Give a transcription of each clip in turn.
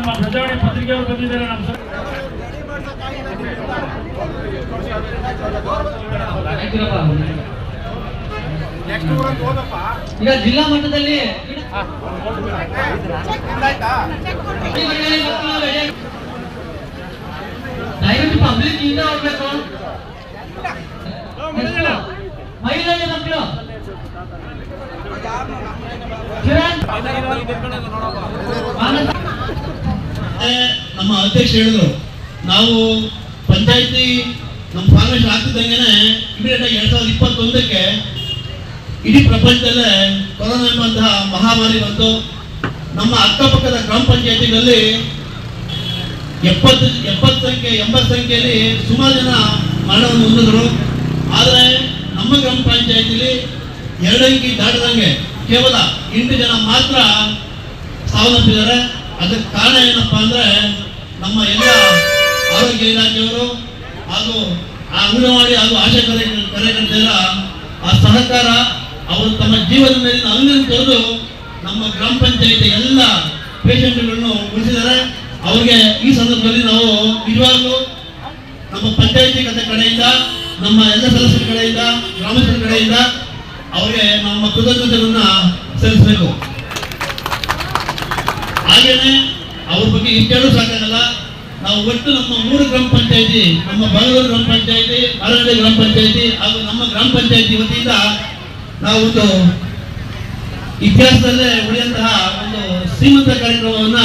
ನಮ್ಮ ಪ್ರಜಾವಾಣಿ ಪತ್ರಿಕೆಯವರು ಬಂದಿದ್ದಾರೆ. ನಮ್ಮ ಈಗ ಜಿಲ್ಲಾ ಮಟ್ಟದಲ್ಲಿ ದಯವಿಟ್ಟು ಪಬ್ಲಿಕ್ ಇಂದ ಹೋಗ್ಬೇಕು. ಮಹಿಳೆಗೆ ಮಕ್ಕಳು ನಮ್ಮ ಅಧ್ಯಕ್ಷ ಹೇಳಿದ್ರು, ನಾವು ಪಂಚಾಯತಿ ನಮ್ಮ ಫಾರ್ಮೇಶನ್ ಆಗ್ತಿದ್ದಂಗೆನೆ ಇಮಿಡಿಯೇಟ್ ಆಗಿ 2021ಕ್ಕೆ ಇಡೀ ಪ್ರಪಂಚದಲ್ಲೇ ಕೊರೋನಾ ಎಂಬಂತಹ ಮಹಾಮಾರಿ ಬಂತು. ನಮ್ಮ ಅಕ್ಕಪಕ್ಕದ ಗ್ರಾಮ ಪಂಚಾಯತಿಗಳಲ್ಲಿ 80 ಸಂಖ್ಯೆಯಲ್ಲಿ ಸುಮಾರು ಜನ ಮರಣವನ್ನು ಹೊಂದಿದ್ರು. ಆದರೆ ನಮ್ಮ ಗ್ರಾಮ ಪಂಚಾಯತಿಲಿ 2 ಅಂಕಿ ದಾಟದಂಗೆ ಕೇವಲ 8 ಜನ ಮಾತ್ರ ಸಾವನ್ನಪ್ಪಿದ್ದಾರೆ. ಅದಕ್ಕೆ ಕಾರಣ ಏನಪ್ಪಾ ಅಂದ್ರೆ ನಮ್ಮ ಎಲ್ಲ ಆರೋಗ್ಯ ಇಲಾಖೆಯವರು ಹಾಗೂ ಅಂಗನವಾಡಿ ಹಾಗೂ ಆಶಾ ಕಾರ್ಯಕರ್ತೆಯರ ಆ ಸಹಕಾರ, ಅವರು ತಮ್ಮ ಜೀವನದ ಮೇಲಿನ ಅಂಗನ್ನು ತೊರೆದು ನಮ್ಮ ಗ್ರಾಮ ಪಂಚಾಯತಿ ಎಲ್ಲ ಪೇಷಂಟ್ಗಳನ್ನು ಉಳಿಸಿದ್ದಾರೆ. ಅವ್ರಿಗೆ ಈ ಸಂದರ್ಭದಲ್ಲಿ ನಾವು ನಿಜವಾಗ್ಲೂ ನಮ್ಮ ಪಂಚಾಯತಿ ಕಡೆಯಿಂದ, ನಮ್ಮ ಎಲ್ಲ ಸದಸ್ಯರ ಕಡೆಯಿಂದ, ಗ್ರಾಮಸ್ಥರ ಕಡೆಯಿಂದ ಅವರಿಗೆ ನಮ್ಮ ಕೃತಜ್ಞತೆಗಳನ್ನ ಸಲ್ಲಿಸಬೇಕು. ಹಾಗೇನೆ ಅವ್ರ ಬಗ್ಗೆ ಇಷ್ಟೇಳು ಸಾಕಾಗಲ್ಲ. ನಾವು ಒಟ್ಟು ನಮ್ಮ 3 ಗ್ರಾಮ ಪಂಚಾಯತಿ, ನಮ್ಮ ಬಾಗಲೂರು ಗ್ರಾಮ ಪಂಚಾಯತಿ, ಮಾರನಹಳ್ಳಿ ಗ್ರಾಮ ಪಂಚಾಯತಿ ಹಾಗೂ ನಮ್ಮ ಗ್ರಾಮ ಪಂಚಾಯತಿ ವತಿಯಿಂದ ನಾವು ಒಂದು ಇತಿಹಾಸದಲ್ಲೇ ಉಳಿಯುವಂತಹ ಒಂದು ಶ್ರೀಮಂತ ಕಾರ್ಯಕ್ರಮವನ್ನ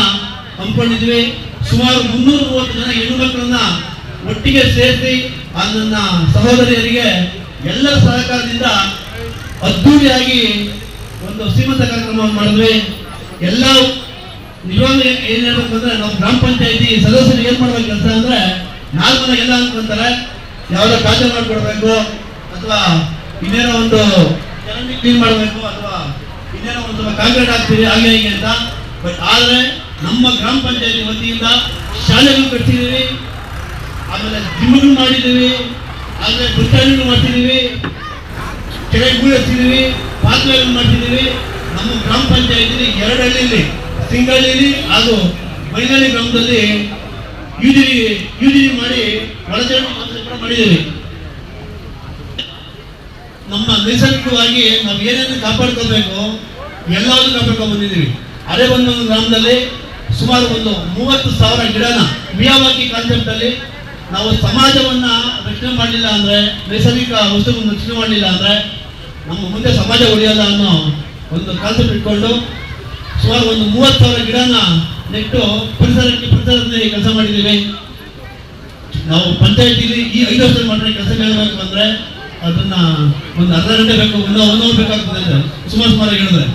ಹಮ್ಮಿಕೊಂಡಿದ್ವಿ. ಸುಮಾರು 330 ಜನ ಹೆಣ್ಣು ಮಕ್ಕಳನ್ನ ಒಟ್ಟಿಗೆ ಸೇರಿಸಿ ನನ್ನ ಸಹೋದರಿಯರಿಗೆ ಎಲ್ಲರ ಸಹಕಾರದಿಂದ ಅದ್ದೂರಿಯಾಗಿ ಒಂದು ಶ್ರೀಮಂತ ಕಾರ್ಯಕ್ರಮವನ್ನು ಮಾಡಿದ್ವಿ. ಎಲ್ಲ ನಿಜವಾಗ್ಲೂ ಏನ್ ಹೇಳ್ಬೇಕು ಅಂದ್ರೆ, ನಾವು ಗ್ರಾಮ ಪಂಚಾಯತಿ ಸದಸ್ಯರು ಏನ್ ಮಾಡ್ಬೇಕು ಕೆಲಸ ಅಂದ್ರೆ, ನಾಲ್ಕು ಎಲ್ಲ ಅನ್ಕೊಂತಾರೆ ಯಾವ್ದೋ ಖಾತೆ ಮಾಡ್ಕೊಡ್ಬೇಕು ಅಥವಾ ಇನ್ನೇನೋ ಒಂದು ಚರಂಡಿ ಕ್ಲೀನ್ ಮಾಡಬೇಕು ಅಥವಾ ಇನ್ನೇನೋ ಒಂದು ಕಾಂಕ್ರೀಟ್ ಹಾಕ್ತೀವಿ ಹಾಗೆ ಹೀಗೆ ಅಂತ. ಬಟ್ ಆದ್ರೆ ನಮ್ಮ ಗ್ರಾಮ ಪಂಚಾಯತಿ ವತಿಯಿಂದ ಶಾಲೆಗಳು ಕಟ್ಸಿದೀವಿ, ಆಮೇಲೆ ಜಿಮ್ಗಳು ಮಾಡಿದೀವಿ, ಆಮೇಲೆ ಬಸ್ ಮಾಡ್ತಿದೀವಿ, ಕೆರೆಗಳು ಹಚ್ಚಿದೀವಿ, ಪಾತ್ರೆಗಳನ್ನು ಮಾಡ್ತಿದೀವಿ. ನಮ್ಮ ಗ್ರಾಮ ಪಂಚಾಯತಿ 2 ಹಳ್ಳಿಲಿ, ಸಿಂಗಳ್ಳಿ ಹಾಗೂ ಮೈನಳ್ಳಿ ಗ್ರಾಮದಲ್ಲಿ ಯುಜಿಡಿ ಮಾಡಿ ಒಳಚರಂಡಿ ಮಾಡಿದ್ದೀವಿ. ನಮ್ಮ ನೈಸರ್ಗಿಕವಾಗಿ ನಾವು ಏನೇನು ಕಾಪಾಡ್ಕೋಬೇಕು ಎಲ್ಲವನ್ನೂ ಕಾಪಾಡ್ಕೊಂಡು ಬಂದಿದ್ದೀವಿ. ಅರೆಬಂದೂರು ಗ್ರಾಮದಲ್ಲಿ ಸುಮಾರು ಒಂದು 30,000 ಗಿಡನ ಮಿಯಾವಾಕಿ ಕಾನ್ಸೆಪ್ಟ್ ಅಲ್ಲಿ ನಾವು ಸಮಾಜವನ್ನ ರಕ್ಷಣೆ ಮಾಡಲಿಲ್ಲ ಅಂದ್ರೆ, ನೈಸರ್ಗಿಕ ವಸ್ತುಗಳನ್ನು ರಕ್ಷಣೆ ಮಾಡಲಿಲ್ಲ ಅಂದ್ರೆ ನಮ್ಮ ಮುಂದೆ ಸಮಾಜ ಉಳಿಯಲ್ಲ ಅನ್ನೋ ಒಂದು ಕಾನ್ಸೆಪ್ಟ್ ಇಟ್ಕೊಂಡು ಸುಮಾರು ಒಂದು 30,000 ಗಿಡನ ನೆಟ್ಟು ಪರಿಸರದಲ್ಲಿ ಕೆಲಸ ಮಾಡಿದ್ದೀವಿ. ನಾವು ಪಂಚಾಯತಿಲಿ ಈ 5 ವರ್ಷದಲ್ಲಿ ಮಾಡಿದ್ರೆ ಕೆಲಸ ಹೇಳಬೇಕು ಅಂದ್ರೆ ಅದನ್ನ ಒಂದು ಅರ್ಧ ಗಂಟೆ ಬೇಕು, 1 ಅವರ್ ಬೇಕಾಗ್ತದೆ ಸುಮಾರು ಹೇಳಿದ್ರೆ.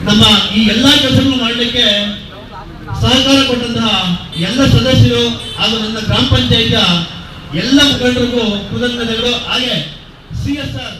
ನಮ್ಮ ಈ ಎಲ್ಲಾ ಕೆಲಸಗಳು ಮಾಡಲಿಕ್ಕೆ ಸಹಕಾರ ಕೊಟ್ಟಂತಹ ಎಲ್ಲ ಸದಸ್ಯರು ಹಾಗೂ ನನ್ನ ಗ್ರಾಮ ಪಂಚಾಯತಿಯ ಎಲ್ಲ ಮುಖಂಡರಿಗೂ ಕೃತಜ್ಞತೆಗಳು. ಹಾಗೆ CSR